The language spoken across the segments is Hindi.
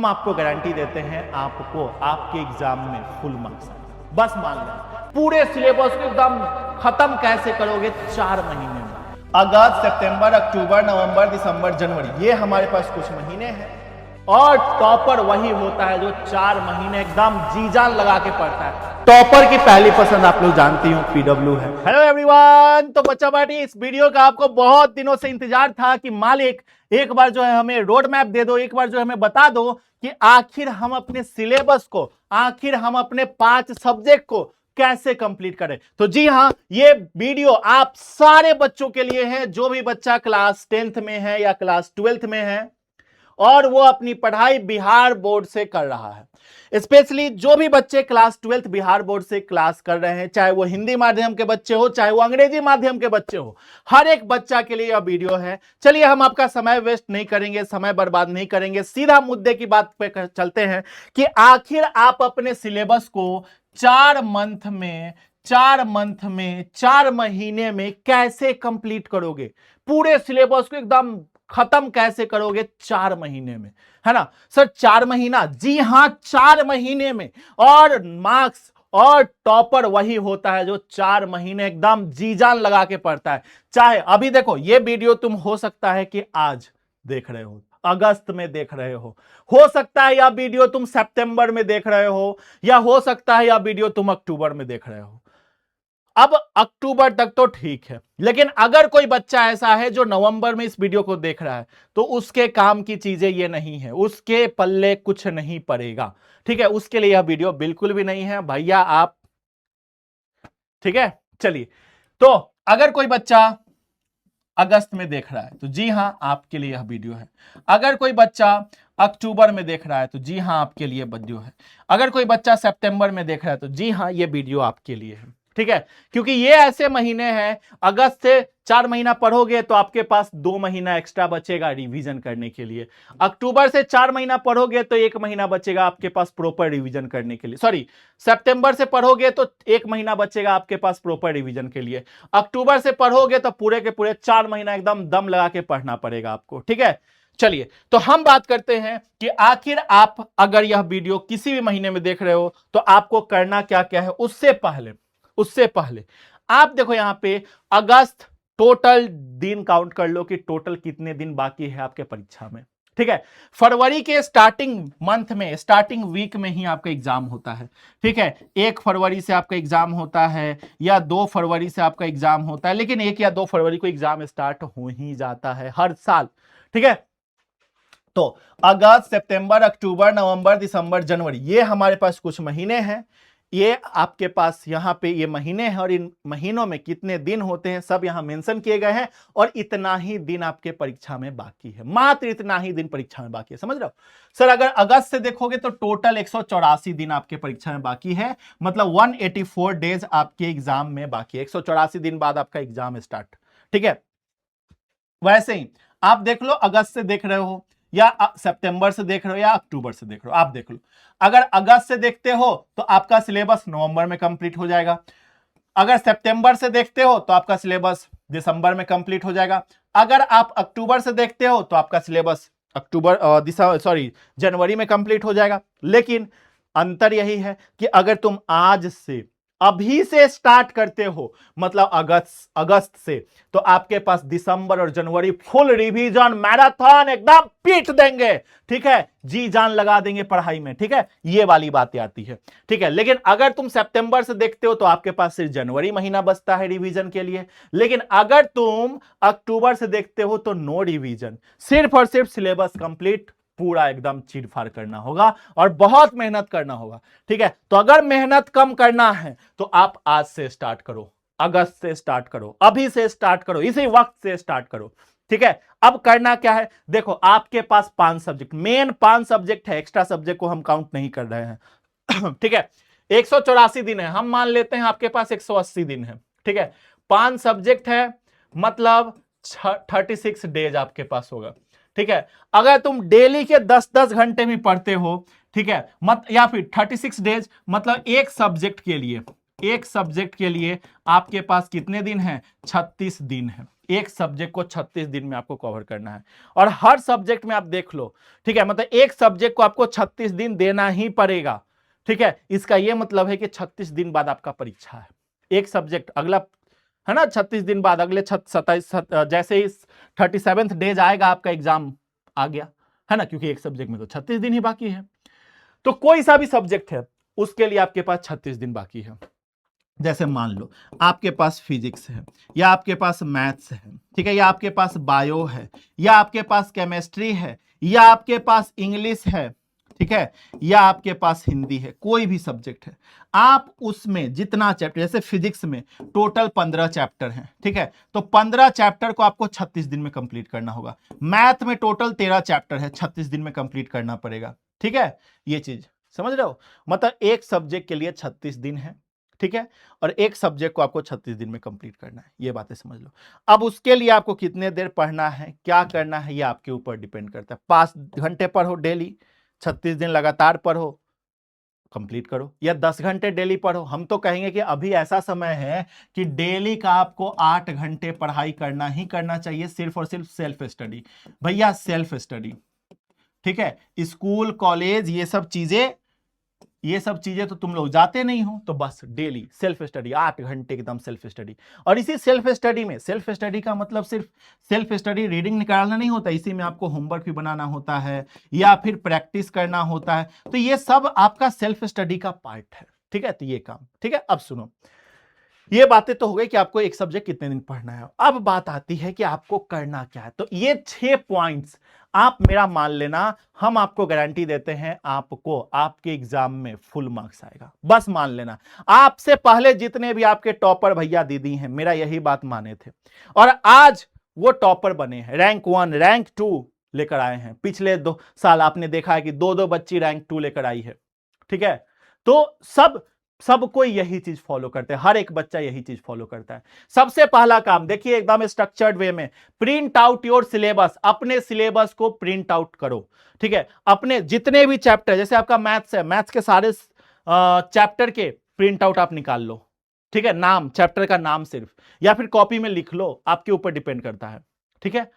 हम आपको गारंटी देते हैं आपको आपके एग्जाम में फुल मार्क्स आएंगे। बस मान लें पूरे सिलेबस को एकदम खत्म कैसे करोगे 4 महीने में। अगस्त, सितंबर, अक्टूबर, नवंबर, दिसंबर, जनवरी, ये हमारे पास कुछ महीने हैं और टॉपर वही होता है जो 4 महीने एकदम जी जान लगा के पढ़ता है। टॉपर की पहली पसंद आप लोग जानती हो पीडब्ल्यू है। हेलो एवरीवन, तो बच्चा पार्टी इस वीडियो का आपको बहुत दिनों से इंतजार था कि मालिक एक बार जो है हमें रोड मैप दे दो, एक बार जो है हमें बता दो कि आखिर हम अपने सिलेबस को, आखिर हम अपने 5 सब्जेक्ट को कैसे कंप्लीट करें। तो जी हां, ये वीडियो आप सारे बच्चों के लिए है जो भी बच्चा क्लास 10th में है या क्लास 12th में है और वो अपनी पढ़ाई बिहार बोर्ड से कर रहा है। स्पेशली जो भी बच्चे क्लास 12th बिहार बोर्ड से क्लास कर रहे हैं, चाहे वो हिंदी माध्यम के बच्चे हो चाहे वो अंग्रेजी माध्यम के बच्चे हो, हर एक बच्चा के लिए यह वीडियो है। चलिए हम आपका समय वेस्ट नहीं करेंगे, समय बर्बाद नहीं करेंगे, सीधा मुद्दे की बात पे चलते हैं कि आखिर आप अपने सिलेबस को 4 महीने में कैसे कंप्लीट करोगे, पूरे सिलेबस को एकदम खत्म कैसे करोगे 4 महीने में, है ना सर? 4 महीना, जी हां 4 महीने में। और मार्क्स और टॉपर वही होता है जो 4 महीने एकदम जी जान लगा के पढ़ता है। चाहे अभी देखो ये वीडियो तुम हो सकता है कि आज देख रहे हो, अगस्त में देख रहे हो सकता है यह वीडियो तुम सितंबर में देख रहे हो, या हो सकता है यह वीडियो तुम अक्टूबर में देख रहे हो। अब अक्टूबर तक तो ठीक है, लेकिन अगर कोई बच्चा ऐसा है जो नवंबर में इस वीडियो को देख रहा है तो उसके काम की चीजें ये नहीं है, उसके पल्ले कुछ नहीं पड़ेगा। ठीक है, उसके लिए यह वीडियो बिल्कुल भी नहीं है भैया आप। ठीक है, चलिए, तो अगर कोई बच्चा अगस्त में देख रहा है तो जी हां आपके लिए यह वीडियो है। अगर कोई बच्चा अक्टूबर में देख रहा है तो जी हां आपके लिए वीडियो है। अगर कोई बच्चा सितंबर में देख रहा है तो जी हां ये वीडियो आपके लिए है। ठीक है, क्योंकि ये ऐसे महीने हैं, अगस्त से 4 महीना पढ़ोगे तो आपके पास 2 महीना एक्स्ट्रा बचेगा रिवीजन करने के लिए। अक्टूबर से 4 महीना पढ़ोगे तो 1 महीना बचेगा आपके पास प्रॉपर रिवीजन करने के लिए। सॉरी, सितंबर से पढ़ोगे तो 1 महीना बचेगा आपके पास प्रॉपर रिवीजन के लिए। अक्टूबर से पढ़ोगे तो पूरे के पूरे 4 महीना एकदम दम लगा के पढ़ना पड़ेगा आपको। ठीक है, चलिए, तो हम बात करते हैं कि आखिर आप अगर यह वीडियो किसी भी महीने में देख रहे हो तो आपको करना क्या क्या है। उससे पहले आप देखो यहां पे अगस्त, टोटल दिन काउंट कर लो कि टोटल कितने दिन बाकी है आपके परीक्षा में। ठीक है, फरवरी के स्टार्टिंग मंथ में, स्टार्टिंग वीक में ही आपका एग्जाम होता है। ठीक है, 1 फरवरी से आपका एग्जाम होता है या 2 फरवरी से आपका एग्जाम होता है, लेकिन 1 या 2 फरवरी को एग्जाम स्टार्ट हो ही जाता है हर साल। ठीक है, तो अगस्त, सितंबर, अक्टूबर, नवंबर, दिसंबर, जनवरी, ये हमारे पास कुछ महीने हैं। ये आपके पास यहाँ पे ये महीने हैं और इन महीनों में कितने दिन होते हैं सब यहाँ मेंशन किए गए हैं। और इतना ही दिन आपके परीक्षा में बाकी है, मात्र इतना ही दिन परीक्षा में बाकी है। समझ रहे हो सर? अगर अगस्त से देखोगे तो टोटल 184 दिन आपके परीक्षा में बाकी है, मतलब 184 डेज आपके एग्जाम में बाकी है। 184 दिन बाद आपका एग्जाम स्टार्ट। ठीक है, वैसे ही आप देख लो, अगस्त से देख रहे हो या सितंबर से देख रहे हो या अक्टूबर से देख रहे हो, आप देख लो। अगर अगस्त से देखते हो तो आपका सिलेबस नवंबर में कंप्लीट हो जाएगा। अगर सितंबर से देखते हो तो आपका सिलेबस दिसंबर में कंप्लीट हो जाएगा। अगर आप अक्टूबर से देखते हो तो आपका सिलेबस जनवरी में कंप्लीट हो जाएगा। लेकिन अंतर यही है कि अगर तुम आज से, अभी से स्टार्ट करते हो, मतलब अगस्त से, तो आपके पास दिसंबर और जनवरी फुल रिवीजन मैराथन एकदम पीट देंगे। ठीक है, जी जान लगा देंगे पढ़ाई में। ठीक है, ये वाली बातें आती है। ठीक है, लेकिन अगर तुम सितंबर से देखते हो तो आपके पास सिर्फ जनवरी महीना बचता है रिवीजन के लिए। लेकिन अगर तुम अक्टूबर से देखते हो तो नो रिवीजन, सिर्फ और सिर्फ सिलेबस कंप्लीट पूरा एकदम चीरफाड़ करना होगा और बहुत मेहनत करना होगा। ठीक है, तो अगर मेहनत कम करना है तो आप आज से स्टार्ट करो, अगस्त से स्टार्ट करो, अभी से स्टार्ट करो, इसी वक्त से स्टार्ट करो। ठीक है, अब करना क्या है, देखो आपके पास 5 सब्जेक्ट, मेन 5 सब्जेक्ट है, एक्स्ट्रा सब्जेक्ट को हम काउंट नहीं कर रहे हैं। ठीक है, 184 दिन है, हम मान लेते हैं आपके पास 180 दिन है। ठीक है, 5 सब्जेक्ट है, मतलब 36 डेज आपके पास होगा। ठीक है, अगर तुम डेली के 10-10 घंटे भी पढ़ते हो, ठीक है, या फिर 36 डेज, मतलब एक सब्जेक्ट के लिए आपके पास कितने दिन हैं? 36 दिन है। एक सब्जेक्ट को 36 दिन में आपको कवर करना है। और हर सब्जेक्ट में आप देख लो, ठीक है, मतलब एक सब्जेक्ट को आपको 36 दिन देना ही पड़ेगा, ठीक है। इसका यह मतलब है कि 36 दिन बाद आपका परीक्षा है, एक सब्जेक्ट अगला, है ना, 36 दिन बाद अगले 27 जैसे ही 37th डे आएगा आपका एग्जाम आ गया, है ना, क्योंकि एक सब्जेक्ट में तो 36 दिन ही बाकी है। तो कोई सा भी सब्जेक्ट है उसके लिए आपके पास 36 दिन बाकी है। जैसे मान लो आपके पास फिजिक्स है, या आपके पास मैथ्स है, ठीक है, या आपके पास बायो है, या आपके पास केमिस्ट्री है, या आपके पास इंग्लिश है, ठीक है, या आपके पास हिंदी है, कोई भी सब्जेक्ट है, आप उसमें जितना चैप्टर, जैसे फिजिक्स में टोटल 15 चैप्टर हैं, ठीक है, तो 15 चैप्टर को आपको 36 दिन में कंप्लीट करना होगा। मैथ में टोटल 13 चैप्टर है, 36 दिन में कंप्लीट करना पड़ेगा, ठीक है। ये चीज समझ रहे हो, मतलब एक सब्जेक्ट के लिए 36 दिन है, ठीक है, और एक सब्जेक्ट को आपको 36 दिन में कंप्लीट करना है, ये बातें समझ लो। अब उसके लिए आपको कितने देर पढ़ना है, क्या करना है, ये आपके ऊपर डिपेंड करता है। 5 घंटे पढ़ो डेली, 36 दिन लगातार पढ़ो, कंप्लीट करो, या 10 घंटे डेली पढ़ो। हम तो कहेंगे कि अभी ऐसा समय है कि डेली का आपको 8 घंटे पढ़ाई करना ही करना चाहिए, सिर्फ और सिर्फ सेल्फ स्टडी। भैया सेल्फ स्टडी, ठीक है, स्कूल कॉलेज ये सब चीजें तो तुम लोग जाते नहीं हो, तो बस डेली सेल्फ स्टडी 8 घंटे एकदम सेल्फ स्टडी। और इसी सेल्फ स्टडी में, सेल्फ स्टडी का मतलब सिर्फ सेल्फ स्टडी रीडिंग निकालना नहीं होता, इसी में आपको होमवर्क भी बनाना होता है या फिर प्रैक्टिस करना होता है, तो ये सब आपका सेल्फ स्टडी का पार्ट है, ठीक है। तो ये काम, ठीक है। अब सुनो, ये बातें तो हो गई कि आपको एक सब्जेक्ट कितने दिन पढ़ना है। अब बात आती है कि आपको करना क्या है। तो ये 6 पॉइंट्स आप मेरा मान लेना, हम आपको गारंटी देते हैं आपको आपके एग्जाम में फुल मार्क्स आएगा, बस मान लेना। आपसे पहले जितने भी आपके टॉपर भैया दीदी हैं, मेरा यही बात माने थे, और आज वो टॉपर बने हैं, रैंक 1 रैंक 2 लेकर आए हैं। पिछले 2 साल आपने देखा है कि 2-2 बच्ची रैंक 2 लेकर आई है, ठीक है। तो सब कोई यही चीज फॉलो करते हैं, हर एक बच्चा यही चीज फॉलो करता है। सबसे पहला काम देखिए, एकदम स्ट्रक्चर्ड वे में, प्रिंट आउट योर सिलेबस। अपने सिलेबस को प्रिंट आउट करो, ठीक है। अपने जितने भी चैप्टर, जैसे आपका मैथ्स है, मैथ्स के सारे चैप्टर के प्रिंट आउट आप निकाल लो, ठीक है, नाम, चैप्टर का नाम सिर्फ, या फिर कॉपी में लिख लो, आपके ऊपर डिपेंड करता है, ठीक है।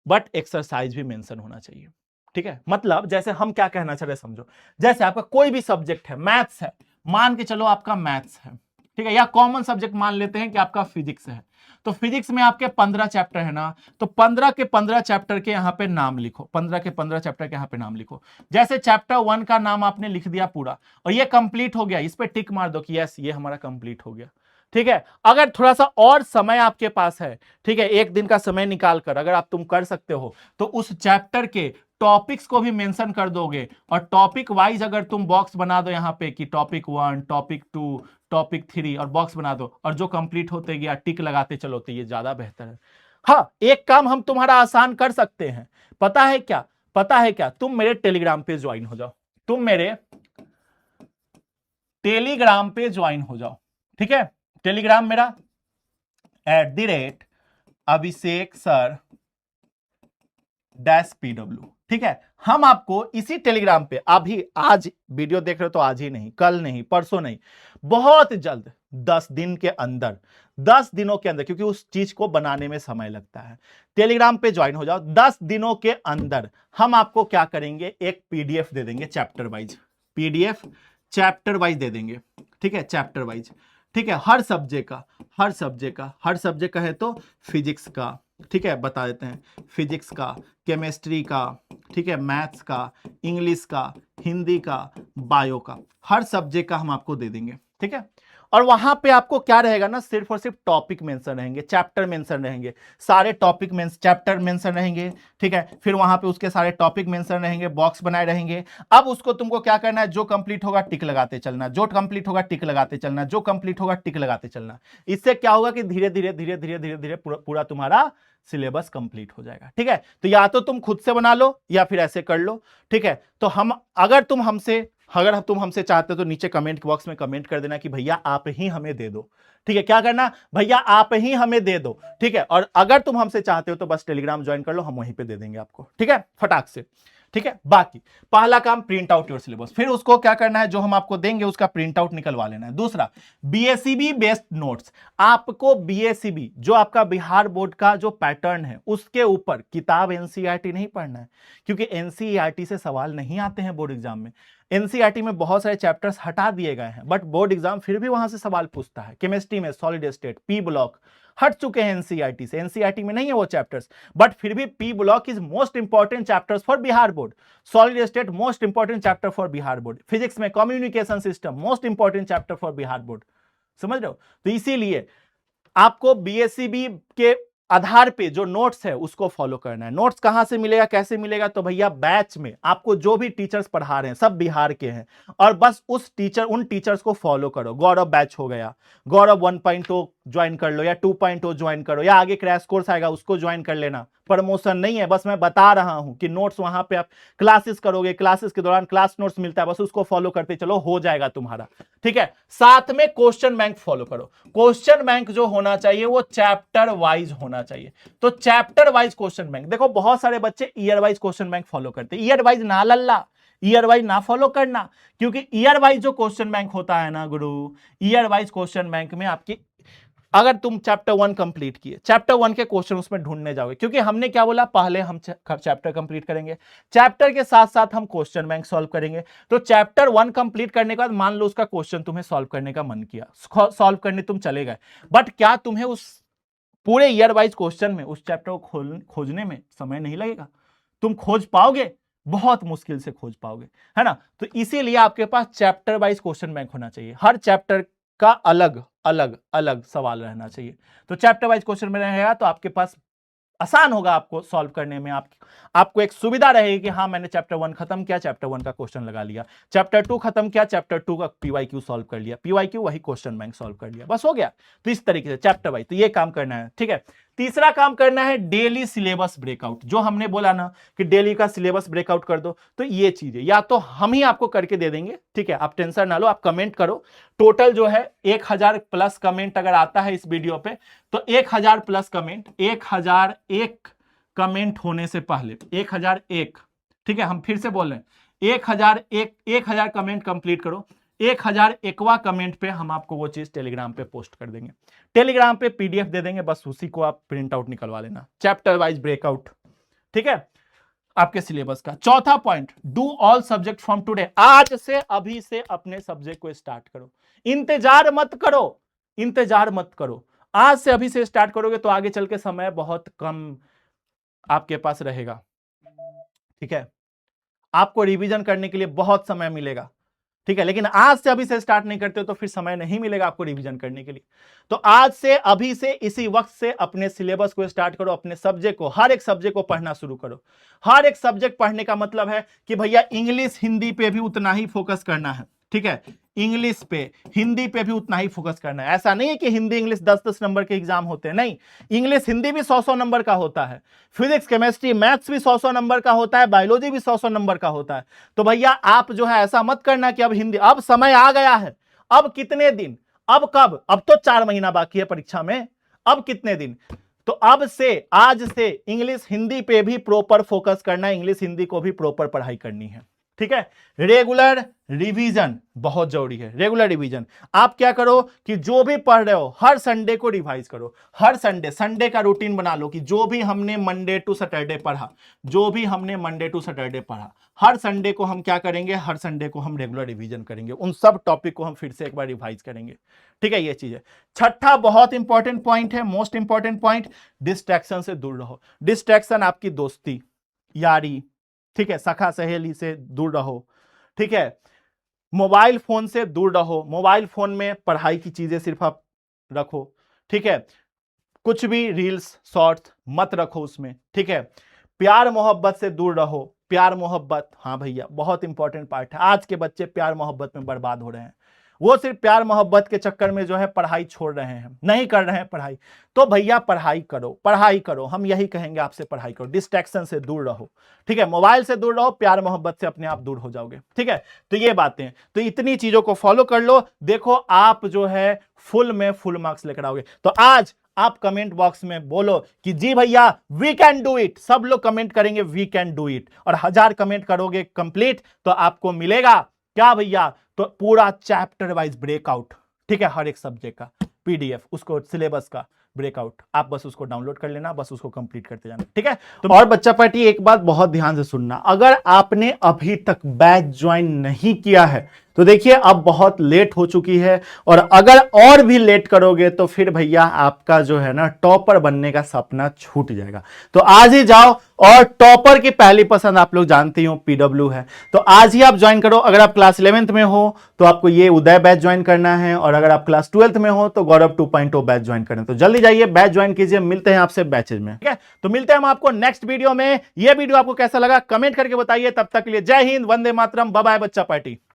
बट एक्सरसाइज भी मेंशन होना चाहिए, ठीक है। मतलब जैसे हम क्या कहना चाह रहे हैं समझो, जैसे आपका कोई भी सब्जेक्ट है, मैथ्स है, मान के चलो आपका मैथ्स है, ठीक है, या कॉमन सब्जेक्ट मान लेते हैं कि आपका फिजिक्स है, तो फिजिक्स में आपके 15 चैप्टर है ना, तो 15 के 15 चैप्टर के यहां पे नाम लिखो, 15 के 15 चैप्टर के यहां पे नाम लिखो। जैसे चैप्टर 1 का नाम आपने लिख दिया पूरा, और ये कंप्लीट हो गया, इस पे टिक मार दो कि यस ये हमारा कंप्लीट हो गया, ठीक है। अगर थोड़ा सा और समय आपके पास है, ठीक है, एक दिन का समय निकाल कर अगर आप तुम कर सकते हो, तो उस चैप्टर के टॉपिक्स को भी मेंशन कर दोगे, और टॉपिक वाइज अगर तुम बॉक्स बना दो यहां पे कि टॉपिक 1 टॉपिक 2 टॉपिक 3 और बॉक्स बना दो, और जो कंप्लीट होते गया टिक लगाते चलो, तो ये ज्यादा बेहतर है। हाँ, एक काम हम तुम्हारा आसान कर सकते हैं, पता है क्या, तुम मेरे टेलीग्राम पे ज्वाइन हो जाओ, तुम मेरे टेलीग्राम पे ज्वाइन हो जाओ, ठीक है। टेलीग्राम मेरा @अभिषेक सर -PW, ठीक है। हम आपको इसी टेलीग्राम पे, अभी आज वीडियो देख रहे हो तो आज ही नहीं, कल नहीं, परसों नहीं, बहुत जल्द 10 दिन के अंदर, 10 दिनों के अंदर, क्योंकि उस चीज को बनाने में समय लगता है, टेलीग्राम पे ज्वाइन हो जाओ। 10 दिनों के अंदर हम आपको क्या करेंगे, एक पीडीएफ दे देंगे chapter wise, PDF chapter wise दे देंगे, ठीक है, चैप्टर वाइज, ठीक है, हर सब्जेक्ट का है, तो फिजिक्स का, ठीक है, बता देते हैं, फिजिक्स का, केमिस्ट्री का, ठीक है, मैथ्स का, इंग्लिश का, हिंदी का, बायो का, हर सब्जेक्ट का हम आपको दे देंगे, ठीक है। और वहां पे आपको क्या रहेगा ना, सिर्फ और सिर्फ टॉपिक मेंशन रहेंगे, चैप्टर मेंशन रहेंगे, सारे टॉपिक चैप्टर मेंशन रहेंगे, ठीक है। फिर वहां पे उसके सारे टॉपिक मेंशन रहेंगे, बॉक्स बनाए रहेंगे। अब उसको तुमको क्या करना है, जो कंप्लीट होगा टिक लगाते चलना, जो कंप्लीट होगा टिक लगाते चलना, जो कंप्लीट होगा टिक लगाते चलना। इससे क्या होगा कि धीरे धीरे पूरा तुम्हारा सिलेबस कंप्लीट हो जाएगा, ठीक है। तो या तो तुम खुद से बना लो या फिर ऐसे कर लो, ठीक है। तो अगर तुम हमसे चाहते हो तो नीचे कमेंट बॉक्स में कमेंट कर देना कि भैया आप ही हमें दे दो, ठीक है। क्या करना, भैया आप ही हमें दे दो, ठीक है। और अगर तुम हमसे चाहते हो तो बस टेलीग्राम ज्वाइन कर लो, हम वहीं पे दे देंगे आपको, ठीक है, फटाक से, ठीक है। बाकी पहला काम प्रिंट आउट योर सिलेबस, फिर उसको क्या करना है, जो हम आपको देंगे उसका प्रिंट आउट निकलवा लेना है। दूसरा बीएसीबी बेस्ड नोट्स, आपको बीएसीबी जो आपका बिहार बोर्ड का जो पैटर्न है उसके ऊपर किताब एनसीईआरटी नहीं पढ़ना है, क्योंकि एनसीईआरटी से सवाल नहीं आते हैं बोर्ड एग्जाम में। एनसीईआरटी में बहुत सारे चैप्टर्स हटा दिए गए हैं, बट बोर्ड एग्जाम फिर भी वहां से सवाल पूछता है। केमिस्ट्री में सॉलिड स्टेट, पी ब्लॉक हट चुके हैं एनसीईआरटी से, एनसीईआरटी में नहीं है वो चैप्टर्स, बट फिर भी p block is most important chapters for Bihar board, solid state most important chapter for Bihar board, physics में communication system most important chapter for Bihar board. समझ रहे हो? तो इसीलिए आपको बीएससीबी के आधार पे जो नोट्स है उसको फॉलो करना है। नोट्स कहां से मिलेगा, कैसे मिलेगा, तो भैया बैच में आपको जो भी टीचर्स पढ़ा रहे हैं सब बिहार के हैं, और बस उन टीचर्स को फॉलो करो। गौरव बैच हो गया, गौरव 1.0 ज्वाइन कर लो, या 2.0 ज्वाइन करो, या आगे क्रैश कोर्स आएगा उसको ज्वाइन कर लेना। प्रमोशन नहीं है, बस मैं बता रहा हूं कि नोट्स वहां पे आप क्लासेस करोगे, क्लासेस के दौरान क्लास नोट्स मिलता है, बस उसको फॉलो करते चलो, हो जाएगा तुम्हारा। ठीक है। साथ में क्वेश्चन बैंक फॉलो करो। क्वेश्चन बैंक जो होना चाहिए वो चैप्टर वाइज होना चाहिए। तो चैप्टर वाइज क्वेश्चन बैंक, देखो बहुत सारे बच्चे year wise question bank follow करते हैं, ईयर वाइज ना लल्ला, ईयर वाइज ना फॉलो करना, क्योंकि ईयर वाइज जो क्वेश्चन बैंक होता है ना गुरु, ईयर वाइज क्वेश्चन बैंक में आपकी, अगर तुम चैप्टर 1 कंप्लीट किए, चैप्टर 1 के क्वेश्चन उसमें ढूंढने जाओगे, क्योंकि हमने क्या बोला, पहले हम चैप्टर कंप्लीट करेंगे, चैप्टर के साथ साथ हम क्वेश्चन बैंक सॉल्व करेंगे। तो चैप्टर 1 कंप्लीट करने के बाद मान लो उसका क्वेश्चन तुम्हें सॉल्व करने का मन किया, सॉल्व करने तुम चले गए, बट क्या तुम्हें उस पूरे ईयर वाइज क्वेश्चन में उस चैप्टर को खोजने में समय नहीं लगेगा? तुम खोज पाओगे, बहुत मुश्किल से खोज पाओगे, है ना। तो इसीलिए आपके पास चैप्टर वाइज क्वेश्चन बैंक होना चाहिए, हर चैप्टर का अलग अलग अलग सवाल रहना चाहिए। तो चैप्टर वाइज क्वेश्चन में रहेगा तो आपके पास आसान होगा आपको सॉल्व करने में, आपको एक सुविधा रहेगी कि हाँ मैंने चैप्टर 1 खत्म किया, चैप्टर 1 का क्वेश्चन लगा लिया, चैप्टर 2 खत्म किया, चैप्टर 2 का पीवाईक्यू सॉल्व कर लिया, पीवाईक्यू वही क्वेश्चन बैंक सॉल्व कर लिया, बस हो गया। तो इस तरीके से चैप्टर वाइज, तो ये काम करना है। ठीक है। तीसरा काम करना है डेली सिलेबस ब्रेकआउट, जो हमने बोला ना कि डेली का सिलेबस ब्रेकआउट कर दो, तो ये चीजें या तो हम ही आपको करके दे देंगे, ठीक है, आप टेंशन ना लो, आप कमेंट करो। टोटल जो है 1000 प्लस कमेंट अगर आता है इस वीडियो पे, तो 1000 प्लस कमेंट, 1001 कमेंट होने से पहले 1001, ठीक है, हम फिर से बोल रहे हैं 1000 कमेंट कंप्लीट करो, 1001वां कमेंट पे हम आपको वो चीज टेलीग्राम पे पोस्ट कर देंगे, टेलीग्राम पे पीडीएफ दे देंगे, बस उसी को आप प्रिंट आउट निकलवा लेना, चैप्टर वाइज ब्रेकआउट। ठीक है, आपके सिलेबस का। चौथा point, do all subject from today, आज से अभी से अपने सब्जेक्ट को स्टार्ट करो, इंतजार मत करो, इंतजार मत करो, आज से अभी से स्टार्ट करोगे तो आगे चल के समय बहुत कम आपके पास रहेगा। ठीक है, आपको रिवीजन करने के लिए बहुत समय मिलेगा, ठीक है, लेकिन आज से अभी से स्टार्ट नहीं करते हो तो फिर समय नहीं मिलेगा आपको रिवीजन करने के लिए। तो आज से अभी से इसी वक्त से अपने सिलेबस को स्टार्ट करो, अपने सब्जेक्ट को, हर एक सब्जेक्ट को पढ़ना शुरू करो। हर एक सब्जेक्ट पढ़ने का मतलब है कि भैया इंग्लिश हिंदी पे भी उतना ही फोकस करना है, ठीक है, इंग्लिश पे हिंदी पे भी उतना ही फोकस करना है। ऐसा नहीं है कि हिंदी इंग्लिश 10-10 नंबर के एग्जाम होते हैं, नहीं, इंग्लिश हिंदी भी 100-100 नंबर का होता है, फिजिक्स केमिस्ट्री मैथ्स भी 100-100 नंबर का होता है, बायोलॉजी भी 100-100 नंबर का होता है। तो भैया आप जो है ऐसा मत करना कि अब हिंदी, अब समय आ गया है, अब कितने दिन, अब कब, अब तो 4 महीना बाकी है परीक्षा में, अब कितने दिन, तो अब से, आज से इंग्लिश हिंदी पे भी प्रॉपर फोकस करना है, इंग्लिश हिंदी को भी प्रॉपर पढ़ाई करनी है। ठीक है, रेगुलर रिवीजन बहुत जरूरी है, रेगुलर रिवीजन। आप क्या करो कि जो भी पढ़ रहे हो हर संडे को रिवाइज करो, हर संडे का रूटीन बना लो कि जो भी हमने मंडे टू सैटरडे पढ़ा, जो भी हमने मंडे टू सैटरडे पढ़ा, हर संडे को हम क्या करेंगे, हर संडे को हम रेगुलर रिवीजन करेंगे, उन सब टॉपिक को हम फिर से एक बार रिवाइज करेंगे। ठीक है, ये चीज है। छठा बहुत इंपॉर्टेंट पॉइंट है, मोस्ट इंपॉर्टेंट पॉइंट, डिस्ट्रैक्शन से दूर रहो। डिस्ट्रैक्शन आपकी दोस्ती यारी, ठीक है, सखा सहेली से दूर रहो, ठीक है, मोबाइल फोन से दूर रहो, मोबाइल फोन में पढ़ाई की चीजें सिर्फ आप रखो, ठीक है, कुछ भी रील्स शॉर्ट्स मत रखो उसमें, ठीक है, प्यार मोहब्बत से दूर रहो, प्यार मोहब्बत, हाँ भैया बहुत इंपॉर्टेंट पार्ट है, आज के बच्चे प्यार मोहब्बत में बर्बाद हो रहे हैं, वो सिर्फ प्यार मोहब्बत के चक्कर में जो है पढ़ाई छोड़ रहे हैं, नहीं कर रहे हैं पढ़ाई। तो भैया पढ़ाई करो, पढ़ाई करो, हम यही कहेंगे आपसे, पढ़ाई करो, डिस्ट्रैक्शन से दूर रहो, ठीक है, मोबाइल से दूर रहो, प्यार मोहब्बत से अपने आप दूर हो जाओगे। ठीक है, तो ये बातें, तो इतनी चीजों को फॉलो कर लो, देखो आप जो है फुल में फुल मार्क्स लेकर आओगे। तो आज आप कमेंट बॉक्स में बोलो कि जी भैया वी कैन डू इट, सब लोग कमेंट करेंगे वी कैन डू इट, और 1000 कमेंट करोगे कंप्लीट तो आपको मिलेगा क्या भैया, तो पूरा चैप्टर वाइज ब्रेकआउट, ठीक है, हर एक सब्जेक्ट का पीडीएफ, उसको सिलेबस का ब्रेकआउट, आप बस उसको डाउनलोड कर लेना, बस उसको कंप्लीट करते जाना, ठीक है। तो और बच्चा पार्टी एक बात बहुत ध्यान से सुनना, अगर आपने अभी तक बैच ज्वाइन नहीं किया है तो देखिए अब बहुत लेट हो चुकी है, और अगर और भी लेट करोगे तो फिर भैया आपका जो है ना टॉपर बनने का सपना छूट जाएगा। तो आज ही जाओ, और टॉपर की पहली पसंद आप लोग जानते हो पीडब्ल्यू है, तो आज ही आप ज्वाइन करो। अगर आप क्लास 11th में हो तो आपको ये उदय बैच ज्वाइन करना है, और अगर आप क्लास 12th में हो तो गौरव 2.0 बैच ज्वाइन करना है। तो जल्दी जाइए बैच ज्वाइन कीजिए, मिलते हैं आपसे बैचेज में, ठीक है। तो मिलते हैं हम आपको नेक्स्ट वीडियो में। ये वीडियो आपको कैसा लगा कमेंट करके बताइए, तब तक के लिए जय हिंद, वंदे मातरम, बाय बाय बच्चा पार्टी।